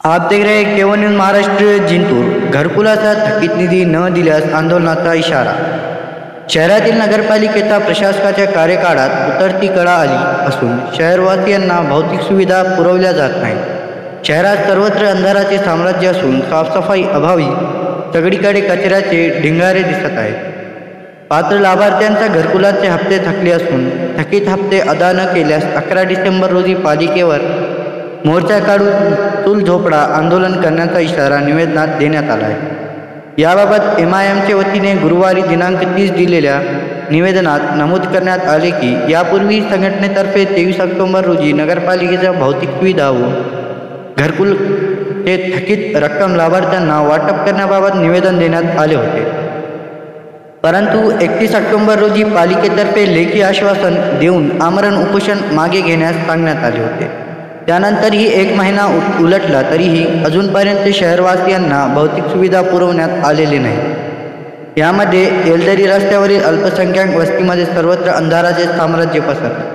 आप देख रहे हैं केवन न्यूज महाराष्ट्र जिंतूर। घरकुलाचा थकीत निधी न दिल्यास आंदोलनाचा इशारा। शहरातील नगरपालिकेचा प्रशासकाच्या कार्यकाळात उतरती कळा आली असून शहरवासियांना भौतिक सुविधा पुरवल्या जात नाहीत। शहरात सर्वत्र अंधाराचे साम्राज्य असून साफसफाई अभावी सगळीकडे कचऱ्याचे ढिंगारे दिसत आहेत। पात्र लाभार्थ्यांच्या घरकुलाचे हप्ते थकले असून थकीत हप्ते अदा न केल्यास 11 डिसेंबर रोजी पालिकेवर मोर्चा काढून चूल झोपडा आंदोलन करण्याचा इशारा निवेदनात देण्यात आला आहे। याबाबत MIMचे वतीने गुरुवारी दिनांक 30 दिलेल्या निवेदनात नमूद करण्यात आले की यापूर्वी संघटनेतर्फे 23 ऑक्टोबर रोजी नगरपालिकेच्या भौतिक सुविधा व घरकुल हे थकीत रक्कम लाभार्थ्यांना वाटप करण्याबाबत निवेदन देण्यात आले होते, परंतु 31 ऑक्टोबर रोजी पालिकेतर्फे लेखी आश्वासन देऊन आमरण उपोषण मागे घेण्यास सांगण्यात आले होते। त्यानंतरही 1 महिना उलटला तरीही अजूनपर्यंत शहरवासियांना भौतिक सुविधा पुरवण्यात आलेली नाही। यामध्ये येलदरी रस्त्यावरील अल्पसंख्याक वस्तीमध्ये सर्वत्र अंधाराचे साम्राज्य पसरले।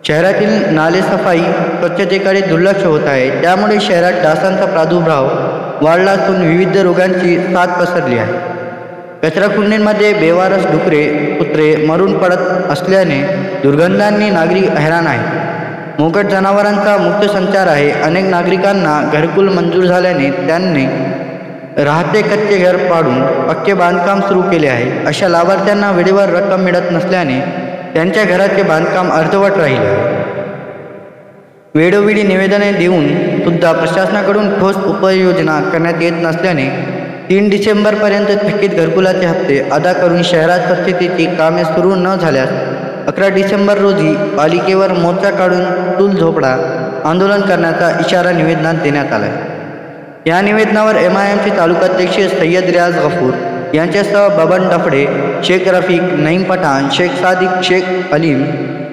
शहरातील नाले सफाई स्वच्छतेकडे दुर्लक्ष होत आहे, त्यामुळे शहरात डासांचा प्रादुर्भाव वाढला असून विविध रोगांची साथ पसरली आहे। कचराकुंडींमध्ये बेवारस डुकरे कुत्रे मरून पडत असल्याने दुर्गंधांनी नागरिक हैराण आहेत। मोकट जनावरांचा मुक्त संचार आहे। अनेक नागरिकांना घरकुल मंजूर झाल्याने त्यांनी राहते कच्चे घर पाडून पक्के बांधकाम सुरू केले आहे। अशा लाभार्थ्यांना वेळेवर रक्कम मिळत नसल्याने त्यांच्या घराचे बांधकाम अर्धवट राहिले आहे। वेळोवेळी निवेदने देऊन सुद्धा प्रशासनाकडून ठोस उपाययोजना करण्यात येत नसल्याने 3 डिसेंबरपर्यंत थकीत घरकुलाचे हप्ते अदा करून शहरात स्वच्छतेची कामे सुरू न झाल्यास 11 डिसेंबर रोजी पालिकेवर मोर्चा काढून चूल झोपडा आंदोलन करण्याचा इशारा निवेदनात देण्यात आला आहे। या निवेदनावर MIMचे तालुकाध्यक्ष सय्यद रियाज गफूर यांच्यासह बबन डफडे, शेख रफीक, नईम पठाण, शेख सादिक, शेख अलीम,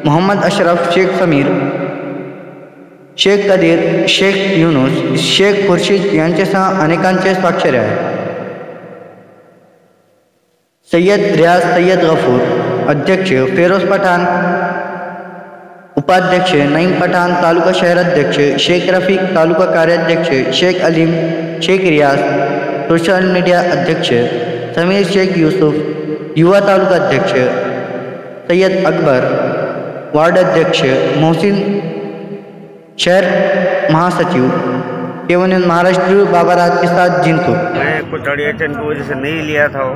मोहम्मद अशरफ, शेख समीर, शेख कदीर, शेख युनुस, शेख खुर्शीद यांच्यासह अनेकांचे स्वाक्षरी आहेत। सय्यद रियाज सय्यद गफूर अध्यक्ष, फेरोज पठाण उपाध्यक्ष, नईम पठाण तालुका शहराध्यक्ष, शेख रफीक तालुका कार्याध्यक्ष, शेख अलीम, शेख रियाज सोशल मीडिया अध्यक्ष, समीर शेख यूसुफ युवा तालुका अध्यक्ष, सय्यद अकबर वार्ड अध्यक्ष, मोहसिन शहर महासचिव। केवन न्यूज महाराष्ट्र बाबराज के साथ जिंतूर। मैं कुछ अड़चन की वजह से नहीं लिया था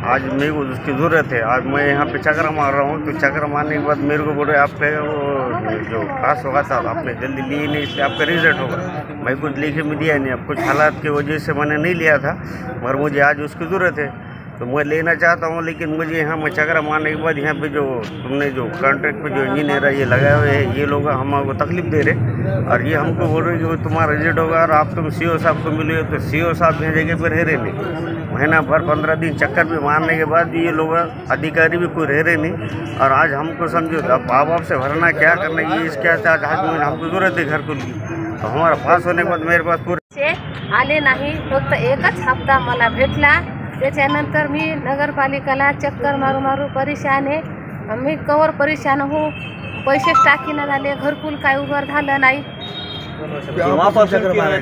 आज मेरे को उसकी ज़रूरत है। आज मैं यहाँ पे चक्कर मार रहा हूँ, तो चक्कर मारने के बाद मेरे को बोले आपके वो जो पास होगा था आपने जल्दी लिए नहीं, इसलिए आपका रिजल्ट होगा। मैं कुछ लिखे में दिया नहीं, अब कुछ हालात की वजह से मैंने नहीं लिया था, मगर मुझे आज उसकी ज़रूरत है तो मैं लेना चाहता हूँ। लेकिन मुझे यहाँ मैं चक्कर मारने के बाद यहाँ पे जो तुमने जो कॉन्ट्रैक्ट पे जो इंजीनियर है ये लगाए हुए हैं, ये लोग हमको तकलीफ दे रहे और ये हमको बोल रहे कि तुम्हारा रिजल्ट होगा और आप तुम CO साहब को मिले तो CO साहब की जगह पर रह रहे नहीं। महीना भर 15 दिन चक्कर भी मारने के बाद ये लोग अधिकारी भी कोई रह रहे नहीं और आज हमको समझो अब आप से भरना क्या करना ये इसके आज हमको ज़रूरत है घरकुल की, तो हमारा पास होने के बाद मेरे पास पूरे आले नाही। फक्त एकच हप्ता मला भेटला, त्याच्यानंतर मी नगरपालिकेला चक्कर मारू मारू परेशान आहे। मी कवर परेशान हो, पैसेच टाकीना झाले, घरकुल काय उभार झालं नाही।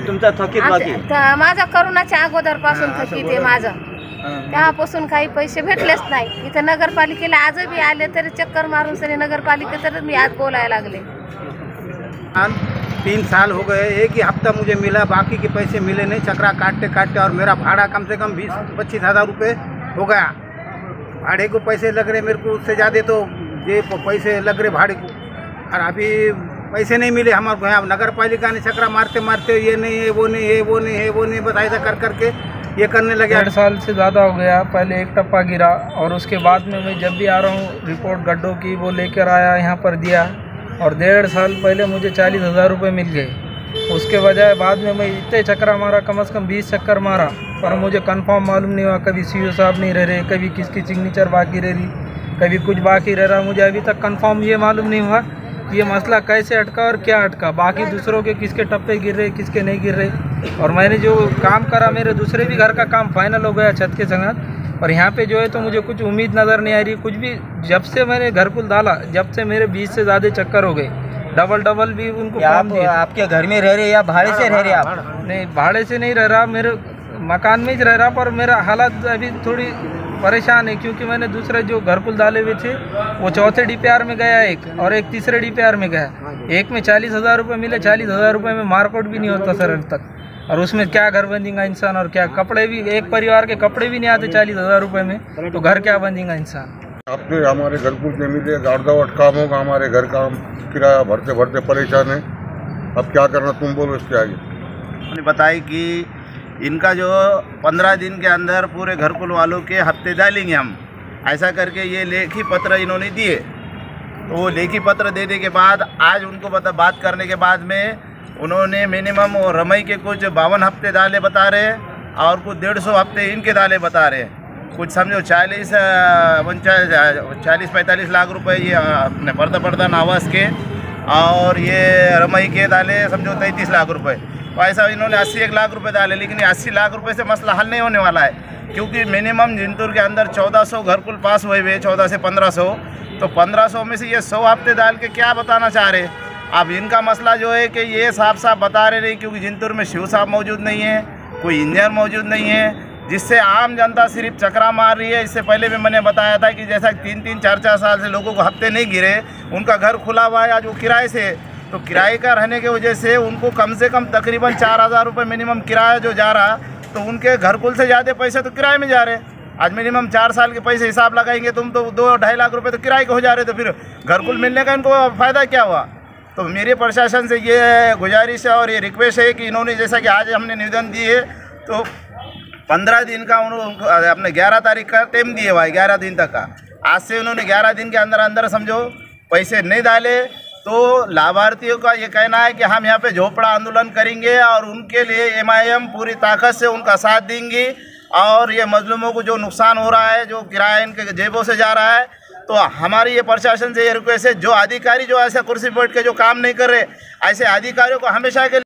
तुमचा थकीत बाकी माझा करोनाच्या अगोदरपासून थकीत आहे माझं, तेव्हापासून काही पैसे भेटलेच नाही। इथं नगरपालिकेला आज भी आले तरी चक्कर मारून सरी नगरपालिकेतच मी आज बोलायला लागले। 3 साल हो गए, एक ही हफ्ता मुझे मिला, बाकी के पैसे मिले नहीं। चक्रा काटते काटते और मेरा भाड़ा कम से कम 20-25 हज़ार रुपये हो गया। भाड़े को पैसे लग रहे मेरे को, उससे ज़्यादा तो ये पैसे लग रहे भाड़े को, और अभी पैसे नहीं मिले हमारे को। यहाँ नगर पालिका ने चक्रा मारते मारते ये नहीं है वो नहीं है वो नहीं है वो नहीं, बस ऐसा कर करके ये करने लगे। 1.5 साल से ज़्यादा हो गया। पहले एक टप्पा गिरा और उसके बाद में मैं जब भी आ रहा हूँ रिपोर्ट गड्ढों की वो लेकर आया, यहाँ पर दिया और 1.5 साल पहले मुझे 40,000 रुपये मिल गए। उसके बजाय बाद में मैं इतने चक्कर मारा, कम से कम 20 चक्कर मारा, पर मुझे कंफर्म मालूम नहीं हुआ। कभी CO साहब नहीं रह रहे, कभी किसकी सिग्नेचर बाकी रह रही, कभी कुछ बाकी रह रहा। मुझे अभी तक कंफर्म ये मालूम नहीं हुआ कि ये मसला कैसे अटका और क्या अटका। बाकी दूसरों के किसके टप्पे गिर रहे, किसके नहीं गिर रहे। और मैंने जो काम करा, मेरे दूसरे भी घर का काम फाइनल हो गया छत के संगत, और यहाँ पे जो है तो मुझे कुछ उम्मीद नज़र नहीं आ रही कुछ भी। जब से मैंने घरकुल डाला, जब से मेरे 20 से ज़्यादा चक्कर हो गए। डबल भी उनको क्या काम आप दिए। आपके घर में रह रहे या भाड़े से रह रहे आप? नहीं, भाड़े से नहीं रह रहा, मेरे मकान में ही रह रहा, पर मेरा हालत अभी थोड़ी परेशान है क्योंकि मैंने दूसरे जो घरकुल डाले हुए थे वो चौथे DPR में गया एक, और एक तीसरे DPR में गया। एक में 40,000 रुपये मिले, 40,000 रुपये में मार्कआउट भी नहीं होता सर अभी तक, और उसमें क्या घर बंधेगा इंसान, और क्या कपड़े भी, एक परिवार के कपड़े भी नहीं आते 40,000 रुपये में, तो घर क्या बंधेगा इंसान। आपने हमारे घरकुल से मिले, अर्धावट काम होगा, हमारे घर का किराया भरते भरते परेशान है। अब क्या करना, तुम बोलो इसके आगे। उन्होंने बताया कि इनका जो 15 दिन के अंदर पूरे घरकुल वालों के हफ्ते डालेंगे हम, ऐसा करके ये लेखी पत्र इन्होंने दिए। तो वो लेखी पत्र देने के बाद आज उनको बात करने के बाद में उन्होंने मिनिमम रमई के कुछ 52 हफ्ते डाले बता रहे हैं, और कुछ 150 हफ्ते इनके डाले बता रहे हैं। कुछ समझो 40-45 लाख रुपए ये अपने प्रधान आवास के, और ये रमई के डाले समझो 33 लाख रुपए। तो ऐसा इन्होंने 81 लाख रुपए डाले, लेकिन 80 लाख रुपए से मसला हल नहीं होने वाला है, क्योंकि मिनिमम जिंतूर के अंदर 1400 घरकुल पास हुए हुए, 14 से 1500, तो 1500 में से ये 100 हफ्ते डाल के क्या बताना चाह रहे। अब इनका मसला जो है कि ये साफ साफ बता रहे नहीं, क्योंकि जिंतूर में शिव साहब मौजूद नहीं है, कोई इंजीनियर मौजूद नहीं है, जिससे आम जनता सिर्फ चकरा मार रही है। इससे पहले भी मैंने बताया था कि जैसा 3-3, 4-4 साल से लोगों को हफ्ते नहीं गिरे, उनका घर खुला हुआ है आज वो किराए से, तो किराए का रहने की वजह से उनको कम से कम तकरीबन 4,000 रुपये मिनिमम किराया जो जा रहा, तो उनके घरकुल से ज़्यादा पैसे तो किराए में जा रहे। आज मिनिमम 4 साल के पैसे हिसाब लगाएंगे तुम तो 2-2.5 लाख रुपए तो किराए के हो जा रहे, तो फिर घरकुल मिलने का इनको फ़ायदा क्या हुआ। तो मेरे प्रशासन से ये गुजारिश है और ये रिक्वेस्ट है कि इन्होंने जैसा कि आज हमने निवेदन दिए, तो 15 दिन का उन्होंने अपने 11 तारीख का टाइम दिए हुआ है, 11 दिन तक का। आज से उन्होंने 11 दिन के अंदर अंदर समझो पैसे नहीं डाले, तो लाभार्थियों का ये कहना है कि हम यहाँ पे झोपड़ा आंदोलन करेंगे, और उनके लिए MIM पूरी ताकत से उनका साथ देंगी। और ये मजलूमों को जो नुकसान हो रहा है, जो किराया इनके जेबों से जा रहा है, तो हमारी ये प्रशासन से ये रिक्वेस्ट है, जो अधिकारी जो ऐसा कुर्सी बैठ के जो काम नहीं कर रहे, ऐसे अधिकारियों को हमेशा के